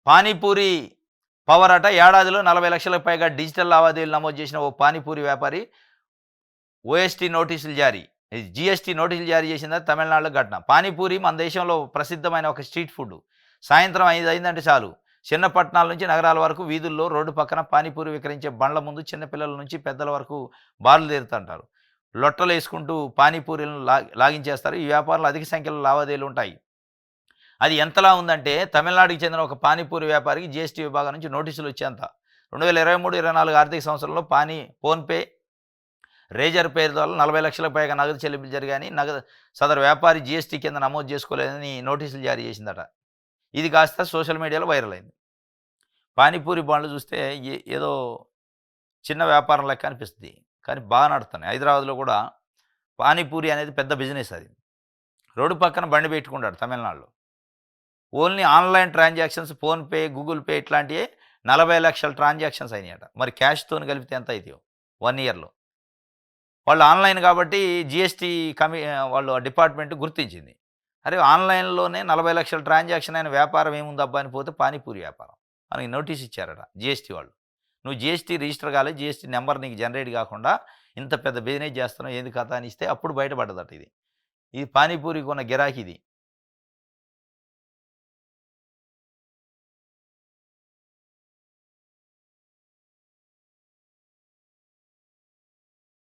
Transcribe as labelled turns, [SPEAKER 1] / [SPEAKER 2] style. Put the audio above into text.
[SPEAKER 1] Panipuri power అట ఏడాదిలో 40 లక్షలకు పైగా డిజిటల్ లావాదేవీలు నమోదు చేసిన ఓ పానీపూరి వ్యాపారి ఓఎస్టీ నోటీసులు జారీ. జీఎస్టీ నోటీసులు జారీ చేసింది తమిళనాడులో ఘటన. పానీపూరి మన దేశంలో ప్రసిద్ధమైన ఒక స్ట్రీట్ ఫుడ్. సాయంత్రం 5 అయిందంటే చాలు చిన్న పట్టణాల నుంచి నగరాల వరకు వీధుల్లో రోడ్డు పక్కన పానీపూరి విక్రయించే బండ్ల ముందు చిన్నపిల్లల నుంచి పెద్దల వరకు బారులు తీరుతుంటారు. లొట్టలు వేసుకుంటూ పానీపూరీలను లాగించేస్తారు. ఈ వ్యాపారంలో అధిక సంఖ్యలో లావాదేవీలు ఉంటాయి. అది ఎంతలా ఉందంటే తమిళనాడుకి చెందిన ఒక పానీపూరి వ్యాపారికి జీఎస్టీ విభాగం నుంచి నోటీసులు వచ్చేంత. 2023-24 ఆర్థిక సంవత్సరంలో ఫోన్‌పే, రేజర్ పేరు ద్వారా 40 లక్షలకు పైగా నగదు చెల్లింపులు జరిగాయని సదరు వ్యాపారి జీఎస్టీ కింద నమోదు చేసుకోలేదని నోటీసులు జారీ చేసిందట. ఇది కాస్త సోషల్ మీడియాలో వైరల్ అయింది. పానీపూరి బండ్లు చూస్తే ఏదో చిన్న వ్యాపారం లెక్క అనిపిస్తుంది. కానీ బాగా నడుస్తున్నాయి. హైదరాబాద్‌లో కూడా పానీపూరి అనేది పెద్ద బిజినెస్ అది. రోడ్డు పక్కన బండి పెట్టుకుంటాడు తమిళనాడులో. Only online transactions PhonePe, Google Pay ఇట్లాంటియే 40 లక్షల ట్రాన్సాక్షన్స్ అయినాయట. మరి క్యాష్‌తోని కలిపితే ఎంత అయితాయో 1 ఇయర్‌లో. వాళ్ళు ఆన్‌లైన్ కాబట్టి జీఎస్టీ వాళ్ళు డిపార్ట్‌మెంట్ గుర్తించింది. అరే! ఆన్‌లైన్‌లోనే 40 లక్షల ట్రాన్సాక్షన్ అయిన వ్యాపారం ఏముందబ్బా అని పోతే పానీపూరి వ్యాపారం. మనకి నోటీస్ ఇచ్చారట జీఎస్టీ వాళ్ళు. నువ్వు జీఎస్టీ రిజిస్టర్ కాలేదు. జీఎస్టీ నంబర్ నీకు జనరేట్ కాకుండా ఇంత పెద్ద బిజినెస్ చేస్తున్నావు ఏంది కథ అని ఇస్తే అప్పుడు బయటపడ్డదట ఇది. ఈ పానీపూరికి ఉన్న గిరాకీ ఇది.